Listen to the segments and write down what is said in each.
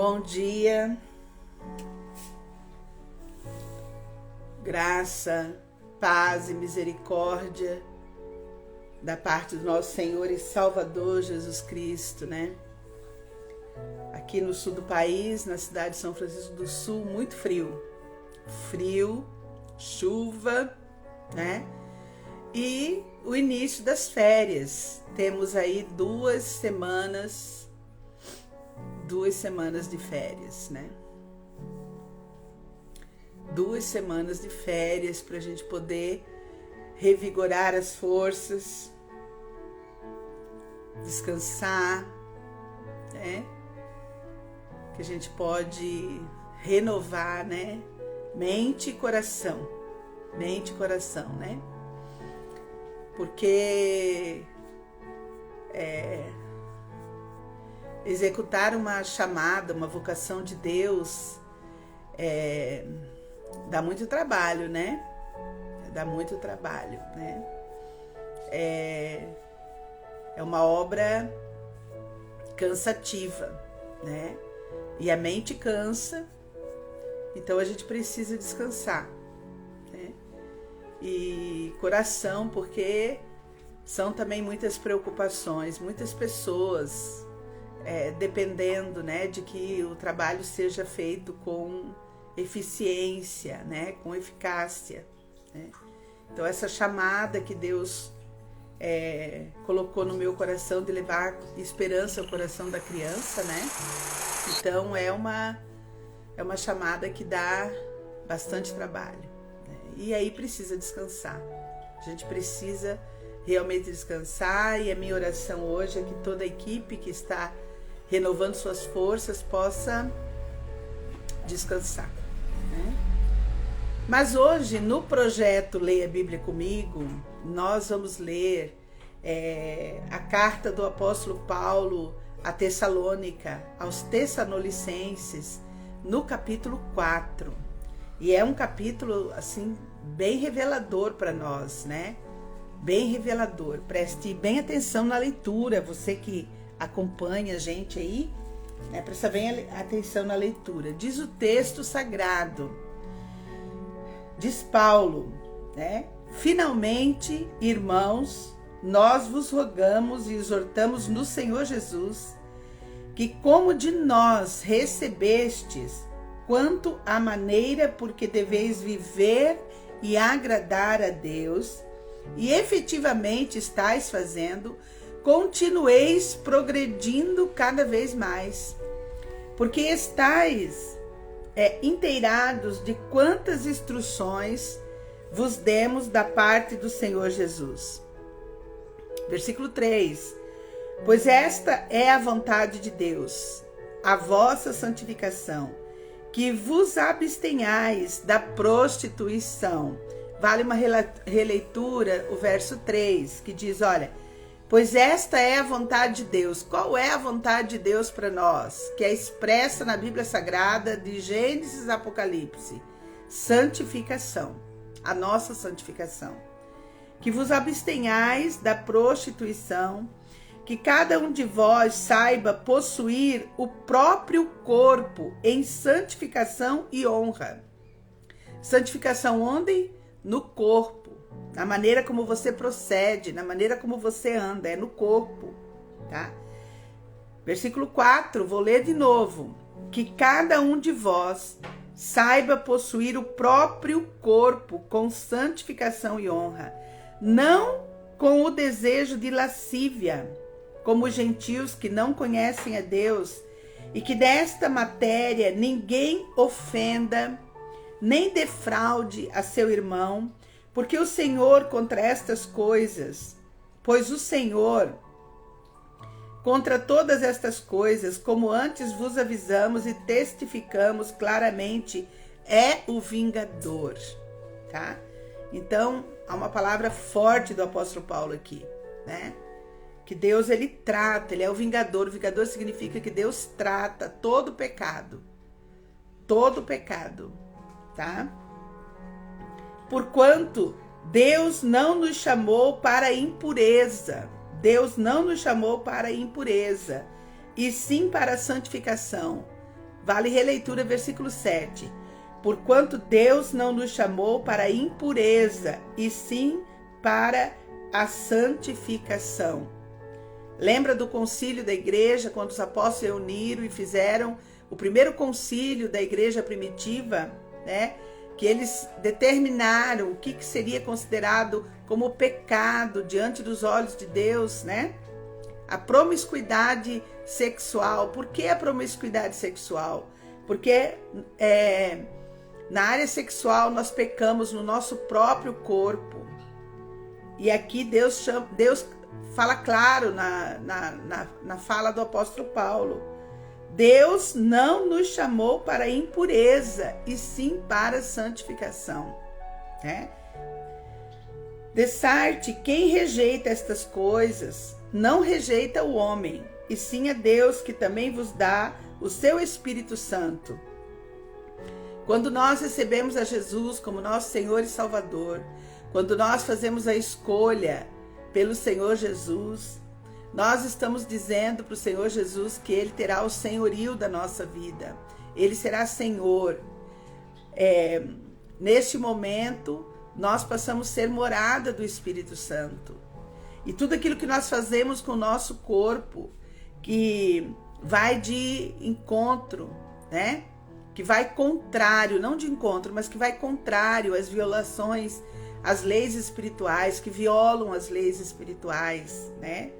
Bom dia, graça, paz e misericórdia da parte do nosso Senhor e Salvador Jesus Cristo, né? Aqui no sul do país, na cidade de São Francisco do Sul, muito frio, chuva, né? E o início das férias, temos aí 2 semanas de férias, né? 2 semanas de férias para a gente poder revigorar as forças, descansar, né? Que a gente pode renovar, né? Mente e coração, né? Porque executar uma chamada, uma vocação de Deus, dá muito trabalho, né? É uma obra cansativa, né? E a mente cansa, então a gente precisa descansar, né? E coração, porque são também muitas preocupações, muitas pessoas dependendo, né, de que o trabalho seja feito com eficiência, né, com eficácia, né? Então essa chamada que Deus colocou no meu coração de levar esperança ao coração da criança, né? Então é uma chamada que dá bastante trabalho, né? E aí precisa descansar. A gente precisa realmente descansar, e a minha oração hoje é que toda a equipe que está renovando suas forças possa descansar, né? Mas hoje, no projeto Leia a Bíblia Comigo, nós vamos ler a carta do apóstolo Paulo a Tessalônica, aos Tessalonicenses, no capítulo 4. E é um capítulo, assim, bem revelador para nós, né? Bem revelador. Preste bem atenção na leitura, você que acompanha a gente aí, né? Presta bem atenção na leitura. Diz o texto sagrado, diz Paulo, né? Finalmente, irmãos, nós vos rogamos e exortamos no Senhor Jesus, que como de nós recebestes, quanto à maneira por que deveis viver e agradar a Deus, e efetivamente estáis fazendo, continueis progredindo cada vez mais, porque estáis inteirados de quantas instruções vos demos da parte do Senhor Jesus. Versículo 3. Pois esta é a vontade de Deus, a vossa santificação, que vos abstenhais da prostituição. Vale uma releitura, o verso 3, que diz, olha, pois esta é a vontade de Deus. Qual é a vontade de Deus para nós? Que é expressa na Bíblia Sagrada, de Gênesis a Apocalipse. Santificação, a nossa santificação. Que vos abstenhais da prostituição, que cada um de vós saiba possuir o próprio corpo em santificação e honra. Santificação onde? No corpo, na maneira como você procede, na maneira como você anda, é no corpo, tá? Versículo 4, vou ler de novo. Que cada um de vós saiba possuir o próprio corpo com santificação e honra, não com o desejo de lascívia, como os gentios que não conhecem a Deus, e que desta matéria ninguém ofenda, nem defraude a seu irmão, porque o Senhor contra estas coisas, pois o Senhor contra todas estas coisas, como antes vos avisamos e testificamos claramente, é o vingador, tá? Então, há uma palavra forte do apóstolo Paulo aqui, né? Que Deus, ele trata, ele é o vingador. O vingador significa que Deus trata todo pecado, tá? Porquanto Deus não nos chamou para a impureza, e sim para a santificação. Vale releitura, versículo 7. Porquanto Deus não nos chamou para a impureza, e sim para a santificação. Lembra do concílio da igreja, quando os apóstolos se reuniram e fizeram o primeiro concílio da igreja primitiva, né? Que eles determinaram o que seria considerado como pecado diante dos olhos de Deus, né? A promiscuidade sexual. Por que a promiscuidade sexual? Porque na área sexual nós pecamos no nosso próprio corpo. E aqui Deus fala claro na fala do apóstolo Paulo. Deus não nos chamou para a impureza, e sim para a santificação. Né? Dessarte, quem rejeita estas coisas, não rejeita o homem, e sim a Deus, que também vos dá o seu Espírito Santo. Quando nós recebemos a Jesus como nosso Senhor e Salvador, quando nós fazemos a escolha pelo Senhor Jesus, nós estamos dizendo para o Senhor Jesus que Ele terá o senhorio da nossa vida. Ele será Senhor. Neste momento, nós passamos a ser morada do Espírito Santo. E tudo aquilo que nós fazemos com o nosso corpo, que vai de encontro, né? Que vai contrário, não de encontro, mas que vai contrário às violações, às leis espirituais, que violam as leis espirituais, né?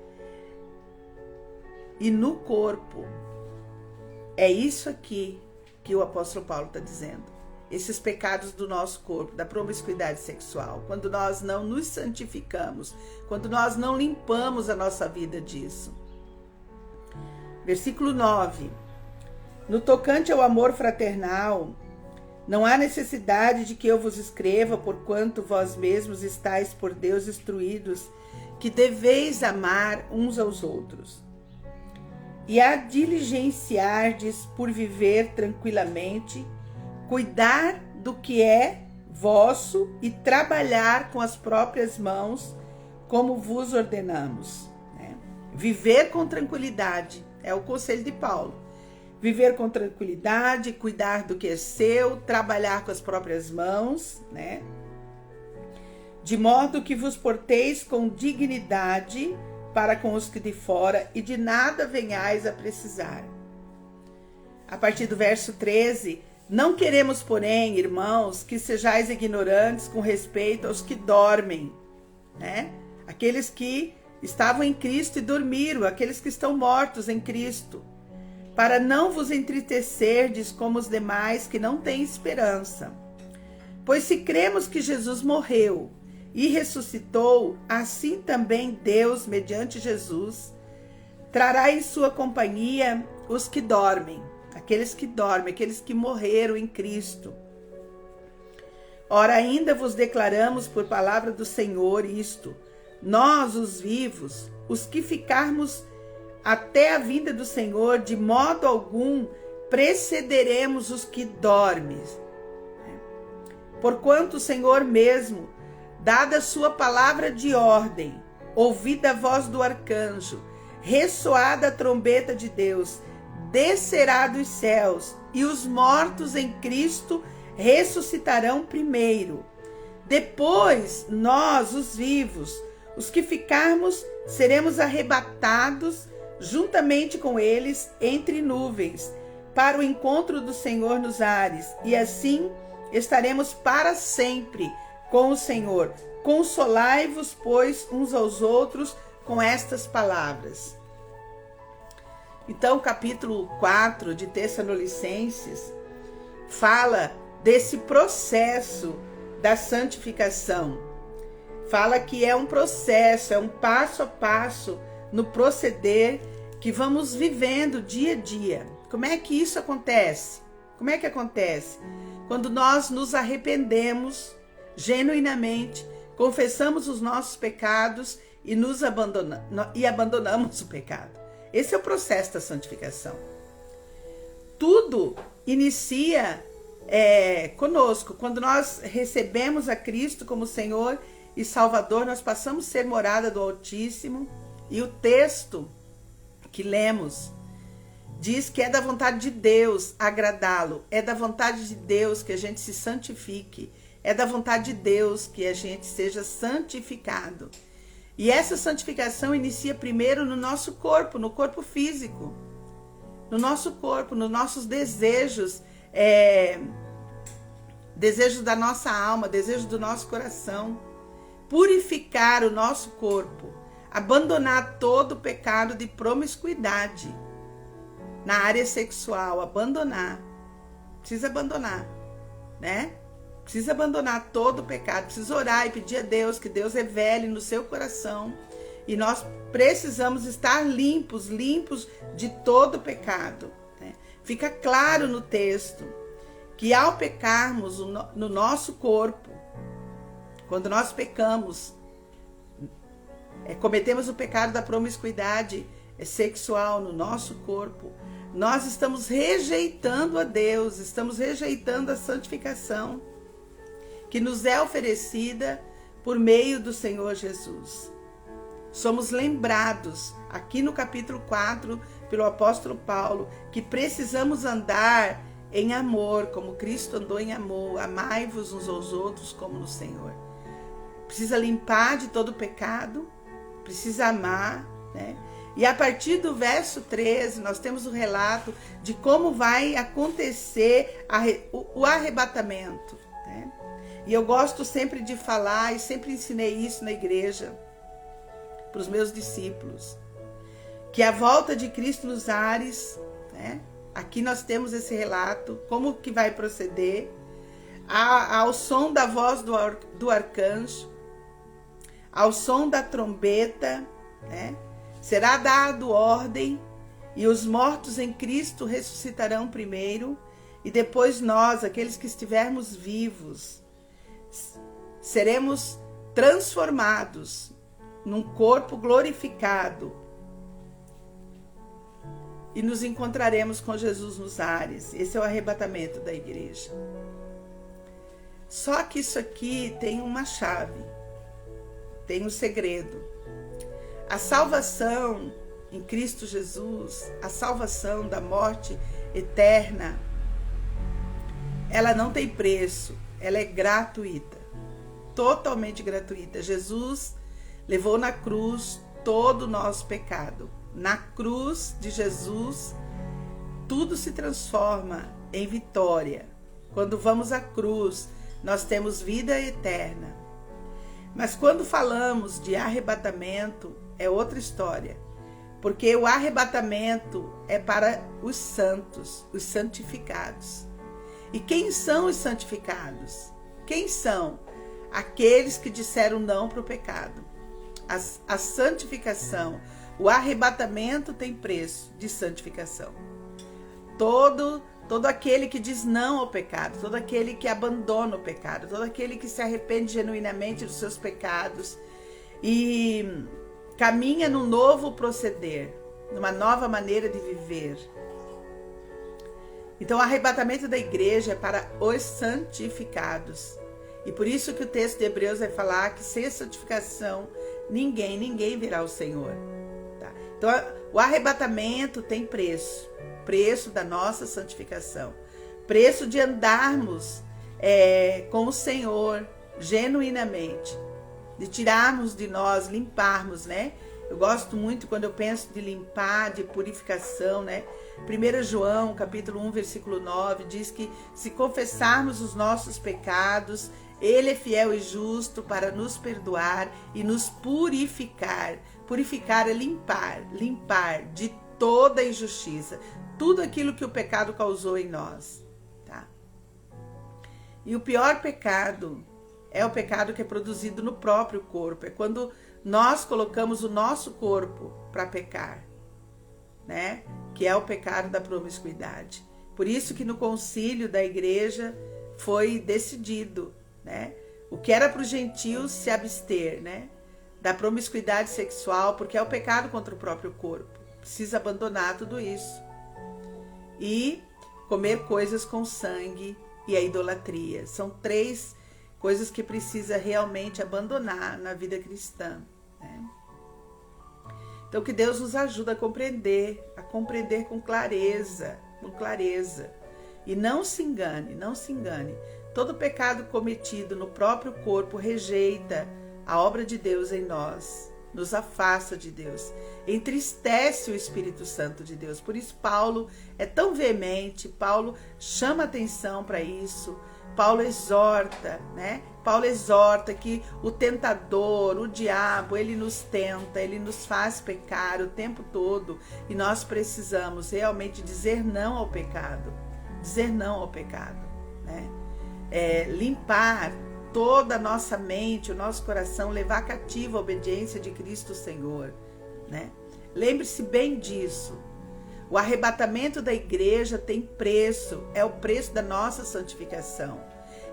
E no corpo, é isso aqui que o apóstolo Paulo está dizendo. Esses pecados do nosso corpo, da promiscuidade sexual, quando nós não nos santificamos, quando nós não limpamos a nossa vida disso. Versículo 9. No tocante ao amor fraternal, não há necessidade de que eu vos escreva, porquanto vós mesmos estáis por Deus instruídos, que deveis amar uns aos outros. E a diligenciardes por viver tranquilamente, cuidar do que é vosso e trabalhar com as próprias mãos, como vos ordenamos. Né? Viver com tranquilidade é o conselho de Paulo. Viver com tranquilidade, cuidar do que é seu, trabalhar com as próprias mãos, né? De modo que vos porteis com dignidade para com os que de fora, e de nada venhais a precisar. A partir do verso 13, não queremos, porém, irmãos, que sejais ignorantes com respeito aos que dormem, né? Aqueles que estavam em Cristo e dormiram, aqueles que estão mortos em Cristo, para não vos entristecerdes como os demais que não têm esperança. Pois se cremos que Jesus morreu e ressuscitou, assim também Deus, mediante Jesus, trará em sua companhia os que dormem, aqueles que morreram em Cristo. Ora, ainda vos declaramos por palavra do Senhor isto: nós, os vivos, os que ficarmos até a vinda do Senhor, de modo algum precederemos os que dormem. Porquanto o Senhor mesmo, dada a sua palavra de ordem, ouvida a voz do arcanjo, ressoada a trombeta de Deus, descerá dos céus, e os mortos em Cristo ressuscitarão primeiro. Depois, nós, os vivos, os que ficarmos, seremos arrebatados juntamente com eles entre nuvens, para o encontro do Senhor nos ares, e assim estaremos para sempre com o Senhor. Consolai-vos, pois, uns aos outros com estas palavras. Então, capítulo 4 de Tessalonicenses fala desse processo da santificação. Fala que é um processo, é um passo a passo no proceder que vamos vivendo dia a dia. Como é que isso acontece? Como é que acontece? Quando nós nos arrependemos genuinamente, confessamos os nossos pecados e abandonamos o pecado. Esse é o processo da santificação. Tudo inicia conosco. Quando nós recebemos a Cristo como Senhor e Salvador, nós passamos a ser morada do Altíssimo. E o texto que lemos diz que é da vontade de Deus agradá-lo, é da vontade de Deus que a gente se santifique, é da vontade de Deus que a gente seja santificado. E essa santificação inicia primeiro no nosso corpo, no corpo físico, no nosso corpo, nos nossos desejos, desejos da nossa alma, desejos do nosso coração. Purificar o nosso corpo, abandonar todo o pecado de promiscuidade na área sexual, precisa abandonar, né? Precisa abandonar todo o pecado, precisa orar e pedir a Deus que Deus revele no seu coração. E nós precisamos estar limpos de todo o pecado, né? Fica claro no texto que ao pecarmos no nosso corpo, quando nós pecamos, cometemos o pecado da promiscuidade sexual no nosso corpo, nós estamos rejeitando a Deus, estamos rejeitando a santificação que nos é oferecida por meio do Senhor Jesus. Somos lembrados aqui no capítulo 4 pelo apóstolo Paulo que precisamos andar em amor, como Cristo andou em amor. Amai-vos uns aos outros como no Senhor. Precisa limpar de todo o pecado, precisa amar, né? E a partir do verso 13, nós temos o relato de como vai acontecer o arrebatamento, né? E eu gosto sempre de falar, e sempre ensinei isso na igreja, para os meus discípulos, que a volta de Cristo nos ares, né? Aqui nós temos esse relato, como que vai proceder, ao som da voz do arcanjo, ao som da trombeta, né? Será dado ordem, e os mortos em Cristo ressuscitarão primeiro, e depois nós, aqueles que estivermos vivos, seremos transformados num corpo glorificado e nos encontraremos com Jesus nos ares. Esse é o arrebatamento da igreja. Só que isso aqui tem uma chave, tem um segredo. A salvação em Cristo Jesus, a salvação da morte eterna, ela não tem preço, ela é gratuita, totalmente gratuita. Jesus levou na cruz todo o nosso pecado. Na cruz de Jesus, tudo se transforma em vitória. Quando vamos à cruz, nós temos vida eterna. Mas quando falamos de arrebatamento, é outra história. Porque o arrebatamento é para os santos, os santificados. E quem são os santificados? Quem são? Aqueles que disseram não para o pecado. A santificação, o arrebatamento tem preço de santificação. Todo aquele que diz não ao pecado, todo aquele que abandona o pecado, todo aquele que se arrepende genuinamente dos seus pecados e caminha num novo proceder, numa nova maneira de viver. Então, o arrebatamento da igreja é para os santificados. E por isso que o texto de Hebreus vai falar que sem a santificação, ninguém verá o Senhor. Tá? Então, o arrebatamento tem preço. Preço da nossa santificação. Preço de andarmos com o Senhor genuinamente. De tirarmos de nós, limparmos, né? Eu gosto muito quando eu penso de limpar, de purificação, né? 1 João, capítulo 1, versículo 9, diz que se confessarmos os nossos pecados, Ele é fiel e justo para nos perdoar e nos purificar. Purificar é limpar de toda injustiça, tudo aquilo que o pecado causou em nós, tá? E o pior pecado é o pecado que é produzido no próprio corpo, é quando nós colocamos o nosso corpo para pecar, né? Que é o pecado da promiscuidade. Por isso que no concílio da igreja foi decidido, né? O que era para os gentios se abster, né? Da promiscuidade sexual, porque é o pecado contra o próprio corpo. Precisa abandonar tudo isso. E comer coisas com sangue e a idolatria. São 3 coisas que precisa realmente abandonar na vida cristã, né? Então que Deus nos ajude a compreender com clareza, E não se engane, Todo pecado cometido no próprio corpo rejeita a obra de Deus em nós, nos afasta de Deus, entristece o Espírito Santo de Deus. Por isso Paulo é tão veemente, Paulo chama atenção para isso, Paulo exorta, né? Paulo exorta que o tentador, o diabo, ele nos tenta, ele nos faz pecar o tempo todo, e nós precisamos realmente dizer não ao pecado, né? Limpar toda a nossa mente, o nosso coração, levar cativo a obediência de Cristo Senhor, né? Lembre-se bem disso. O arrebatamento da igreja tem preço, é o preço da nossa santificação.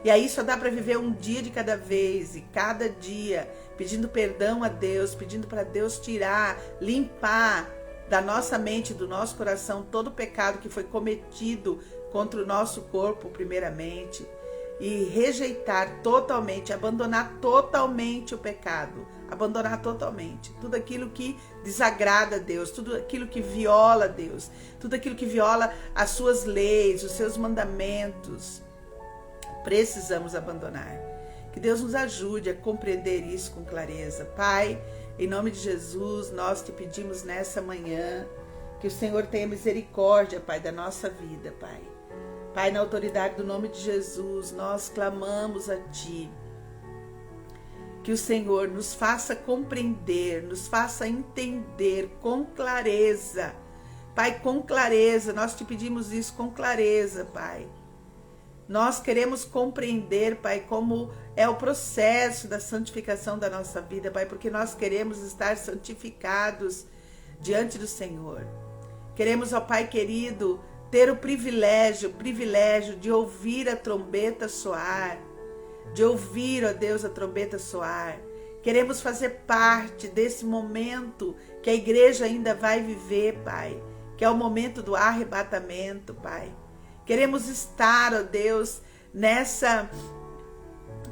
E aí só dá para viver um dia de cada vez, e cada dia pedindo perdão a Deus, pedindo para Deus tirar, limpar da nossa mente, do nosso coração, todo o pecado que foi cometido contra o nosso corpo primeiramente, e rejeitar totalmente, abandonar totalmente o pecado, abandonar totalmente tudo aquilo que desagrada a Deus, tudo aquilo que viola a Deus, tudo aquilo que viola as suas leis, os seus mandamentos. Precisamos abandonar. Que Deus nos ajude a compreender isso com clareza. Pai, em nome de Jesus, nós te pedimos nessa manhã que o Senhor tenha misericórdia, Pai, da nossa vida, Pai. Pai, na autoridade do nome de Jesus, nós clamamos a Ti. Que o Senhor nos faça compreender, nos faça entender com clareza. Pai, com clareza, nós te pedimos isso com clareza, Pai. Nós queremos compreender, Pai, como é o processo da santificação da nossa vida, Pai, porque nós queremos estar santificados diante do Senhor. Queremos, ó Pai querido, ter o privilégio de ouvir a trombeta soar, de ouvir, ó Deus, a trombeta soar. Queremos fazer parte desse momento que a igreja ainda vai viver, Pai, que é o momento do arrebatamento, Pai. Queremos estar, ó Deus,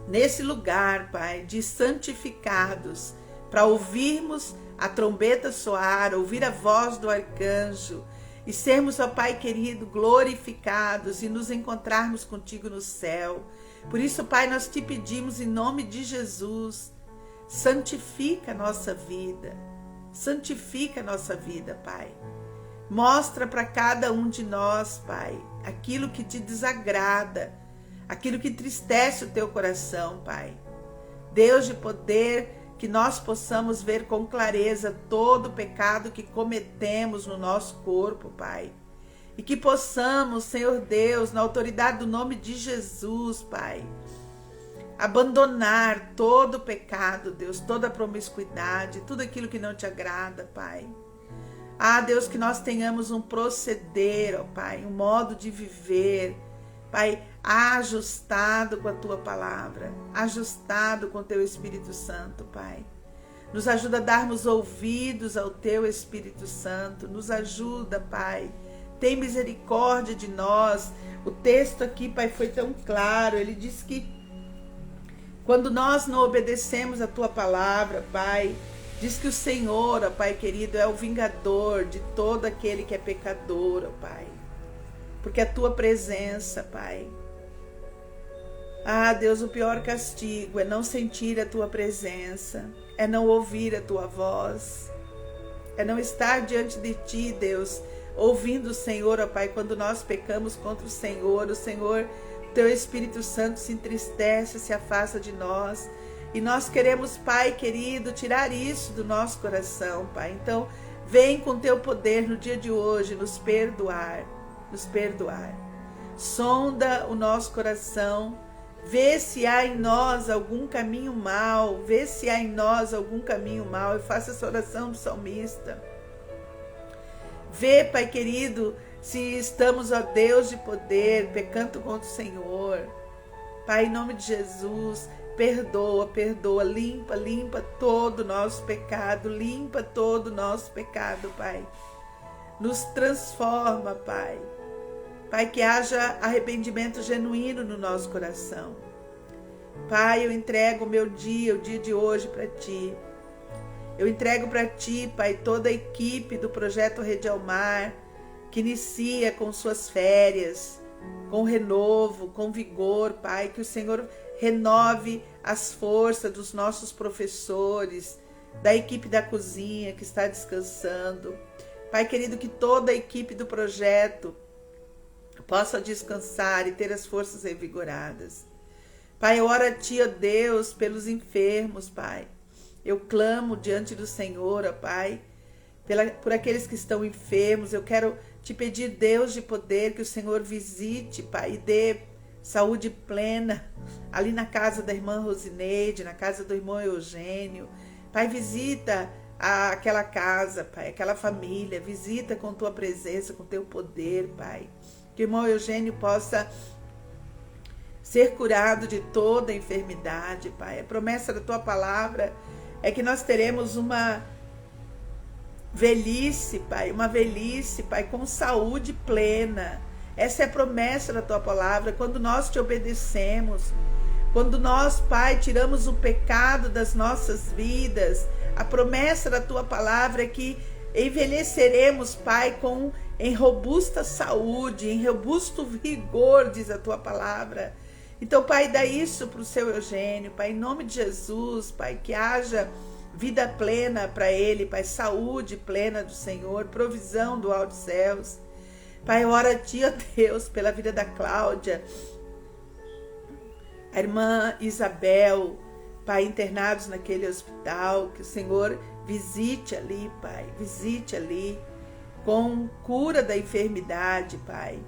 nesse lugar, Pai, de santificados, para ouvirmos a trombeta soar, ouvir a voz do arcanjo e sermos, ó Pai querido, glorificados e nos encontrarmos contigo no céu. Por isso, Pai, nós te pedimos em nome de Jesus, santifica a nossa vida, Pai. Mostra para cada um de nós, Pai, aquilo que te desagrada, aquilo que entristece o teu coração, Pai. Deus de poder, que nós possamos ver com clareza todo o pecado que cometemos no nosso corpo, Pai. E que possamos, Senhor Deus, na autoridade do nome de Jesus, Pai, abandonar todo o pecado, Deus, toda a promiscuidade, tudo aquilo que não te agrada, Pai. Ah, Deus, que nós tenhamos um proceder, ó Pai, um modo de viver, Pai, ajustado com a Tua palavra, ajustado com o Teu Espírito Santo, Pai. Nos ajuda a darmos ouvidos ao Teu Espírito Santo, nos ajuda, Pai. Tem misericórdia de nós. O texto aqui, Pai, foi tão claro, ele diz que quando nós não obedecemos a Tua palavra, Pai, diz que o Senhor, ó Pai querido, é o vingador de todo aquele que é pecador, ó Pai. Porque a Tua presença, Pai. Ah, Deus, o pior castigo é não sentir a Tua presença, é não ouvir a Tua voz, é não estar diante de Ti, Deus, ouvindo o Senhor, ó Pai, quando nós pecamos contra o Senhor, Teu Espírito Santo se entristece, se afasta de nós. E nós queremos, Pai querido, tirar isso do nosso coração, Pai. Então, vem com Teu poder no dia de hoje nos perdoar. Sonda o nosso coração, vê se há em nós algum caminho mau, e faça essa oração do salmista. Vê, Pai querido, se estamos, ó Deus de poder, pecando contra o Senhor. Pai, em nome de Jesus, perdoa, limpa todo o nosso pecado, Pai. Nos transforma, Pai. Pai, que haja arrependimento genuíno no nosso coração. Pai, eu entrego o dia de hoje para Ti. Eu entrego para Ti, Pai, toda a equipe do Projeto Rede ao Mar, que inicia com suas férias, com renovo, com vigor, Pai, que o Senhor renove as forças dos nossos professores, da equipe da cozinha que está descansando. Pai querido, que toda a equipe do projeto possa descansar e ter as forças revigoradas. Pai, eu oro a Ti, ó Deus, pelos enfermos, Pai. Eu clamo diante do Senhor, ó Pai, por aqueles que estão enfermos. Eu quero Te pedir, Deus de poder, que o Senhor visite, Pai, e dê saúde plena ali na casa da irmã Rosineide, na casa do irmão Eugênio. Pai, visita aquela casa, Pai, aquela família, visita com Tua presença, com Teu poder, Pai. Que o irmão Eugênio possa ser curado de toda enfermidade, Pai. A promessa da Tua palavra é que nós teremos uma velhice, Pai, com saúde plena. Essa é a promessa da Tua palavra. Quando nós Te obedecemos, quando nós, Pai, tiramos o pecado das nossas vidas, a promessa da Tua palavra é que envelheceremos, Pai, em robusta saúde, em robusto vigor, diz a Tua palavra. Então, Pai, dá isso para o seu Eugênio, Pai, em nome de Jesus, Pai, que haja vida plena para ele, Pai, saúde plena do Senhor, provisão do alto céus. Pai, eu oro a Ti, ó Deus, pela vida da Cláudia, a irmã Isabel, Pai, internados naquele hospital, que o Senhor visite ali, Pai, visite ali, com cura da enfermidade, Pai.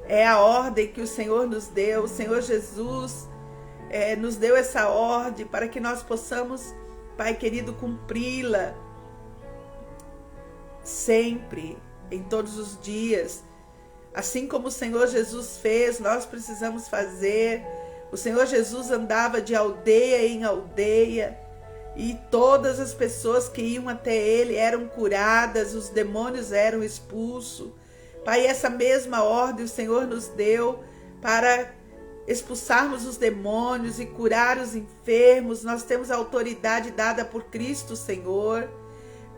É a ordem que o Senhor nos deu, o Senhor Jesus nos deu essa ordem para que nós possamos, Pai querido, cumpri-la sempre, em todos os dias. Assim como o Senhor Jesus fez, nós precisamos fazer. O Senhor Jesus andava de aldeia em aldeia e todas as pessoas que iam até Ele eram curadas, os demônios eram expulsos. Pai, essa mesma ordem o Senhor nos deu para expulsarmos os demônios e curar os enfermos. Nós temos a autoridade dada por Cristo, Senhor.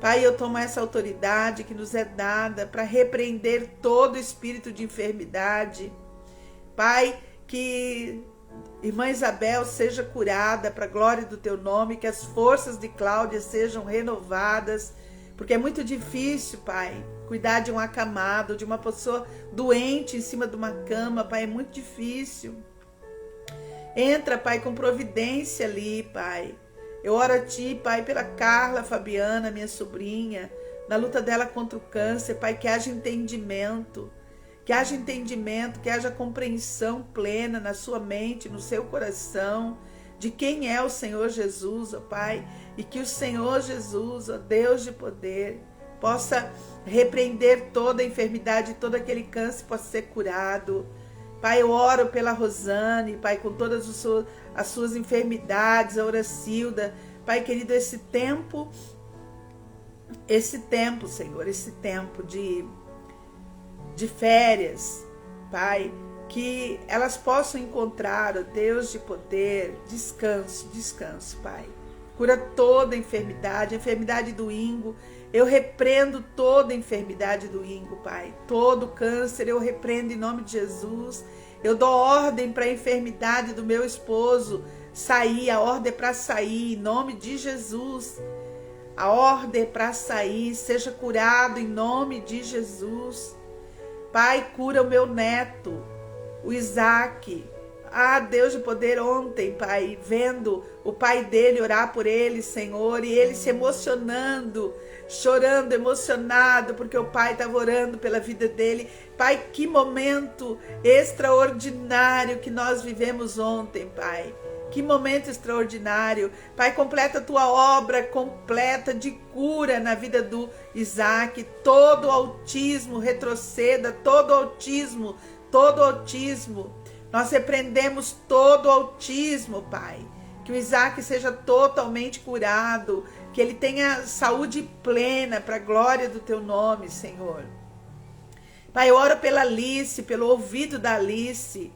Pai, eu tomo essa autoridade que nos é dada para repreender todo espírito de enfermidade. Pai, que irmã Isabel seja curada para a glória do Teu nome, que as forças de Cláudia sejam renovadas, porque é muito difícil, Pai, cuidar de um acamado, de uma pessoa doente em cima de uma cama, Pai, é muito difícil. Entra, Pai, com providência ali, Pai. Eu oro a Ti, Pai, pela Carla Fabiana, minha sobrinha, na luta dela contra o câncer, Pai, que haja entendimento, que haja compreensão plena na sua mente, no seu coração, de quem é o Senhor Jesus, ó Pai, e que o Senhor Jesus, ó Deus de poder, possa repreender toda a enfermidade, todo aquele câncer possa ser curado. Pai, eu oro pela Rosane, Pai, com todas as suas enfermidades, a Horacilda. Pai querido, esse tempo, Senhor, esse tempo de férias, Pai, que elas possam encontrar, ó Deus de poder, descanso, Pai. Cura toda a enfermidade do íngue. Eu repreendo toda a enfermidade do íngue, Pai. Todo câncer eu repreendo em nome de Jesus. Eu dou ordem para a enfermidade do meu esposo sair, a ordem é para sair em nome de Jesus. A ordem é para sair, seja curado em nome de Jesus. Pai, cura o meu neto, o Isaac. Ah, Deus de poder, ontem, Pai, vendo o pai dele orar por ele, Senhor, e ele se emocionando, chorando, emocionado, porque o pai estava orando pela vida dele. Pai, que momento extraordinário que nós vivemos ontem, Pai. Que momento extraordinário. Pai, completa a Tua obra completa de cura na vida do Isaac. Todo autismo retroceda, todo autismo. Nós repreendemos todo autismo, Pai. Que o Isaac seja totalmente curado, que ele tenha saúde plena para a glória do Teu nome, Senhor. Pai, eu oro pela Alice, pelo ouvido da Alice.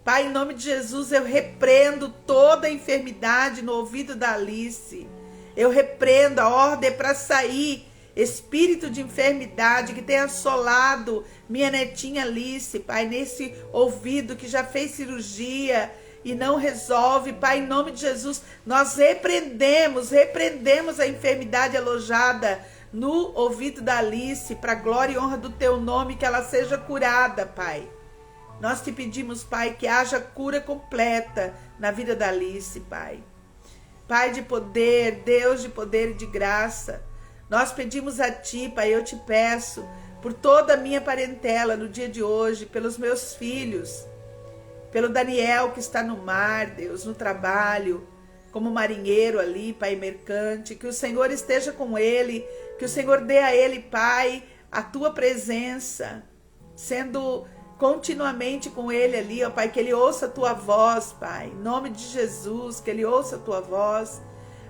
Pai, em nome de Jesus, eu repreendo toda a enfermidade no ouvido da Alice. Eu repreendo a ordem para sair. Espírito de enfermidade que tem assolado minha netinha Alice, Pai, nesse ouvido que já fez cirurgia e não resolve, Pai, em nome de Jesus, nós repreendemos a enfermidade alojada no ouvido da Alice, para a glória e honra do teu nome, que ela seja curada, Pai. Nós te pedimos, Pai, que haja cura completa na vida da Alice, Pai. Pai de poder, Deus de poder e de graça, nós pedimos a Ti, Pai, eu te peço, por toda a minha parentela no dia de hoje, pelos meus filhos, pelo Daniel que está no mar, Deus, no trabalho, como marinheiro ali, Pai, mercante, que o Senhor esteja com ele, que o Senhor dê a ele, Pai, a Tua presença, sendo continuamente com ele ali, ó Pai, que ele ouça a Tua voz, Pai, em nome de Jesus, que ele ouça a Tua voz.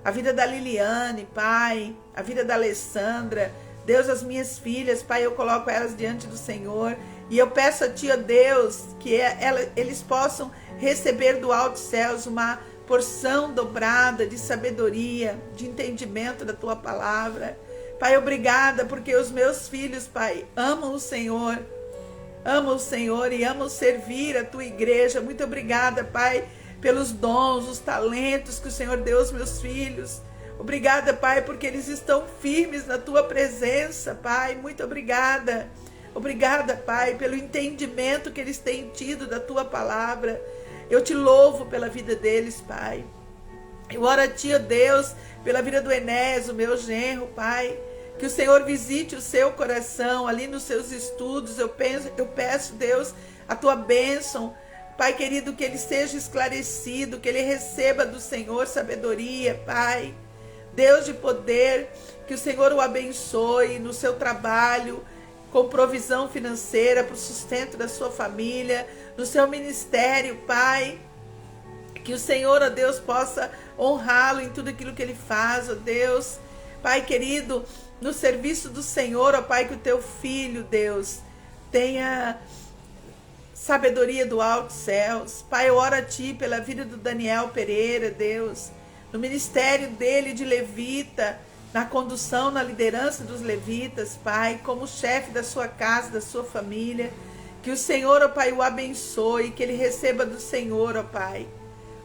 A vida da Liliane, Pai, a vida da Alessandra, Deus, as minhas filhas, Pai, eu coloco elas diante do Senhor, e eu peço a Ti, ó Deus, que eles possam receber do alto céus uma porção dobrada de sabedoria, de entendimento da Tua palavra. Pai, obrigada, porque os meus filhos, Pai, amam o Senhor e amam servir a Tua igreja. Muito obrigada, Pai, pelos dons, os talentos que o Senhor deu aos meus filhos. Obrigada, Pai, porque eles estão firmes na Tua presença, Pai. Muito obrigada. Obrigada, Pai, pelo entendimento que eles têm tido da Tua palavra. Eu te louvo pela vida deles, Pai. Eu oro a Ti, ó Deus, pela vida do Enés, o meu genro, Pai. Que o Senhor visite o seu coração ali nos seus estudos. Eu peço, Deus, a Tua bênção, Pai querido, que ele seja esclarecido, que ele receba do Senhor sabedoria, Pai. Deus de poder, que o Senhor o abençoe no seu trabalho, com provisão financeira para o sustento da sua família, no seu ministério, Pai. Que o Senhor, ó Deus, possa honrá-lo em tudo aquilo que ele faz, ó Deus. Pai querido, no serviço do Senhor, ó Pai, que o teu filho, Deus, tenha sabedoria do alto céus. Pai, eu oro a Ti pela vida do Daniel Pereira, Deus, no ministério dele de levita, na condução, na liderança dos levitas, Pai, como chefe da sua casa, da sua família. Que o Senhor, ó Pai, o abençoe, que ele receba do Senhor, ó Pai,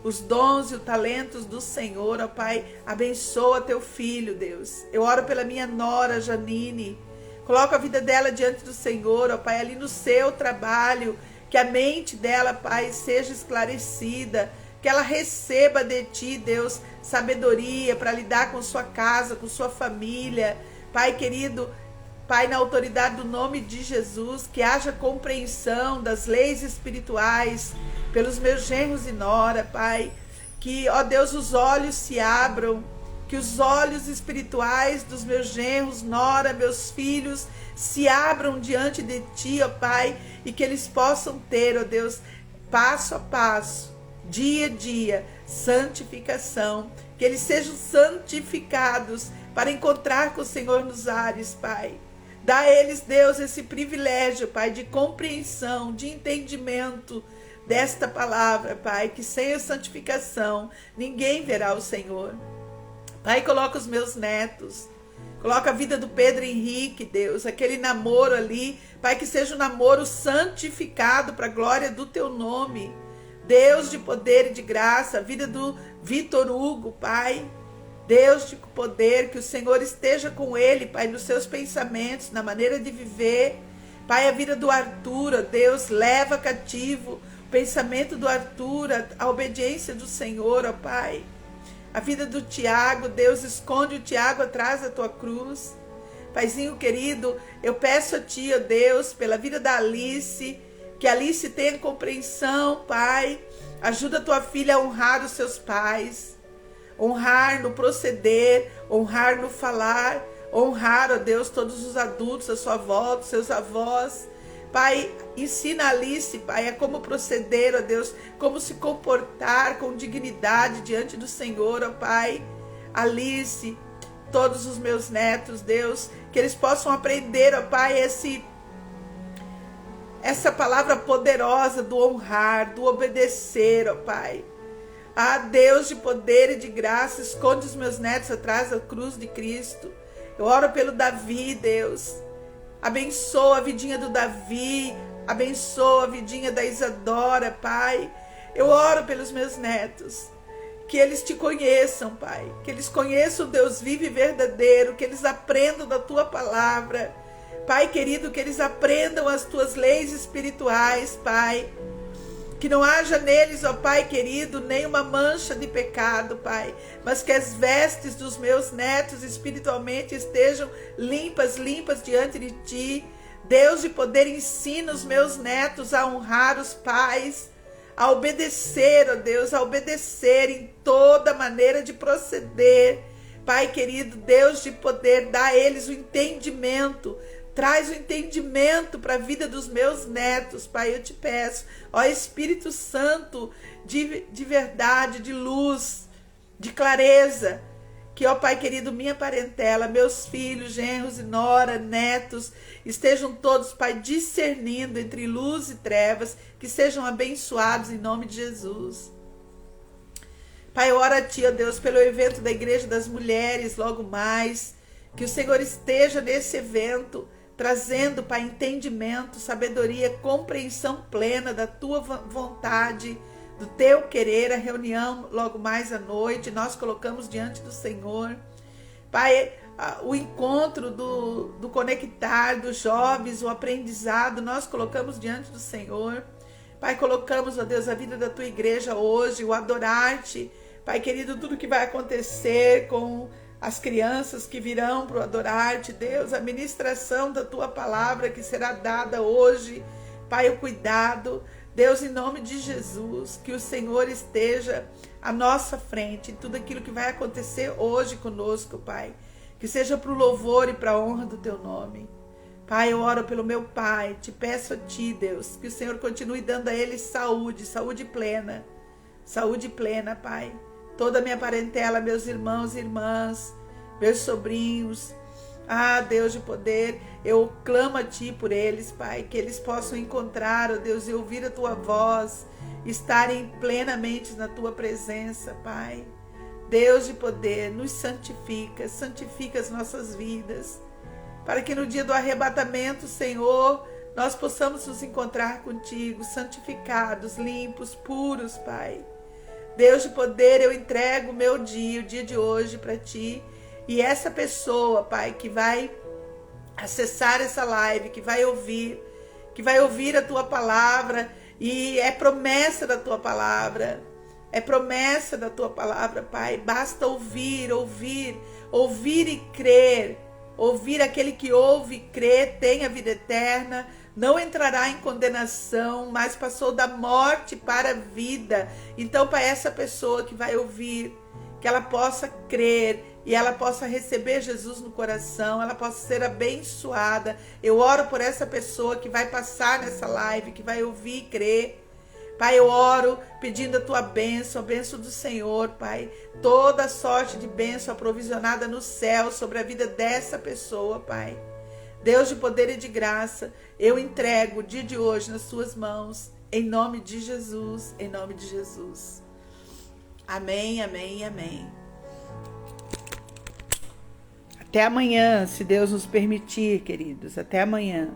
os dons e os talentos do Senhor, ó Pai. Abençoa teu filho, Deus. Eu oro pela minha nora, Janine. Coloca a vida dela diante do Senhor, ó Pai, ali no seu trabalho. Que a mente dela, Pai, seja esclarecida. Que ela receba de Ti, Deus, sabedoria para lidar com sua casa, com sua família. Pai querido, Pai, na autoridade do nome de Jesus, que haja compreensão das leis espirituais pelos meus genros e nora, Pai. Que, ó Deus, os olhos se abram, que os olhos espirituais dos meus genros, nora, meus filhos, se abram diante de Ti, ó Pai, e que eles possam ter, ó Deus, passo a passo, dia a dia, santificação, que eles sejam santificados para encontrar com o Senhor nos ares, Pai. Dá a eles, Deus, esse privilégio, Pai, de compreensão, de entendimento desta palavra, Pai, que sem a santificação ninguém verá o Senhor. Pai, coloca os meus netos, coloca a vida do Pedro Henrique, Deus, aquele namoro ali, Pai, que seja um namoro santificado para a glória do Teu nome. Deus de poder e de graça, a vida do Vitor Hugo, Pai. Deus de poder, que o Senhor esteja com ele, Pai, nos seus pensamentos, na maneira de viver. Pai, a vida do Arthur, ó Deus, leva cativo o pensamento do Arthur, a obediência do Senhor, ó Pai. A vida do Tiago, Deus, esconde o Tiago atrás da Tua cruz. Paizinho querido, eu peço a Ti, ó Deus, pela vida da Alice, que a Alice tenha compreensão, Pai. Ajuda a Tua filha a honrar os seus pais, honrar no proceder, honrar no falar, honrar, ó Deus, todos os adultos à sua volta, seus avós. Pai, ensina a Alice, Pai, a como proceder, ó Deus, como se comportar com dignidade diante do Senhor, ó Pai. Alice, todos os meus netos, Deus, que eles possam aprender, ó Pai, essa palavra poderosa do honrar, do obedecer, ó Pai. Ah, Deus de poder e de graça, esconde os meus netos atrás da cruz de Cristo. Eu oro pelo Davi, Deus. Abençoa a vidinha do Davi, abençoa a vidinha da Isadora, Pai. Eu oro pelos meus netos, que eles te conheçam, Pai, que eles conheçam o Deus vivo e verdadeiro, que eles aprendam da tua palavra, Pai querido, que eles aprendam as tuas leis espirituais, Pai, que não haja neles, ó Pai querido, nenhuma mancha de pecado, Pai, mas que as vestes dos meus netos espiritualmente estejam limpas diante de Ti. Deus de poder, ensina os meus netos a honrar os pais, a obedecer, ó Deus, a obedecer em toda maneira de proceder. Pai querido, Deus de poder, dá a eles o entendimento, traz o entendimento para a vida dos meus netos, Pai, eu te peço, ó Espírito Santo, de verdade, de luz, de clareza, que, ó Pai querido, minha parentela, meus filhos, genros e nora, netos, estejam todos, Pai, discernindo entre luz e trevas, que sejam abençoados em nome de Jesus. Pai, eu oro a Ti, ó Deus, pelo evento da Igreja das Mulheres, logo mais, que o Senhor esteja nesse evento, trazendo, Pai, entendimento, sabedoria, compreensão plena da Tua vontade, do Teu querer. A reunião logo mais à noite, nós colocamos diante do Senhor. Pai, o encontro do conectar dos jovens, o aprendizado, nós colocamos diante do Senhor. Pai, colocamos, ó Deus, a vida da Tua igreja hoje, o adorar-Te. Pai querido, tudo que vai acontecer com as crianças que virão para o adorar-Te, Deus, a ministração da Tua palavra que será dada hoje. Pai, o cuidado, Deus, em nome de Jesus, que o Senhor esteja à nossa frente em tudo aquilo que vai acontecer hoje conosco, Pai. Que seja para o louvor e para a honra do Teu nome. Pai, eu oro pelo meu pai, te peço a Ti, Deus, que o Senhor continue dando a ele saúde plena, Pai. Toda a minha parentela, meus irmãos e irmãs, meus sobrinhos, ah, Deus de poder, eu clamo a Ti por eles, Pai, que eles possam encontrar, ó Deus, e ouvir a Tua voz, estarem plenamente na Tua presença, Pai. Deus de poder, nos santifica as nossas vidas, para que no dia do arrebatamento, Senhor, nós possamos nos encontrar contigo, santificados, limpos, puros, Pai. Deus de poder, eu entrego o meu dia, o dia de hoje para Ti, e essa pessoa, Pai, que vai acessar essa live, que vai ouvir a Tua palavra, e é promessa da Tua palavra, Pai. Basta ouvir e crer. Ouvir, aquele que ouve e crê tem a vida eterna, não entrará em condenação, mas passou da morte para a vida. Então, para essa pessoa que vai ouvir, que ela possa crer e ela possa receber Jesus no coração, ela possa ser abençoada. Eu oro por essa pessoa que vai passar nessa live, que vai ouvir e crer. Pai, eu oro pedindo a Tua bênção, a bênção do Senhor, Pai. Toda sorte de bênção aprovisionada no céu sobre a vida dessa pessoa, Pai. Deus de poder e de graça, eu entrego o dia de hoje nas Tuas mãos, em nome de Jesus, em nome de Jesus. Amém, amém e amém. Até amanhã, se Deus nos permitir, queridos. Até amanhã.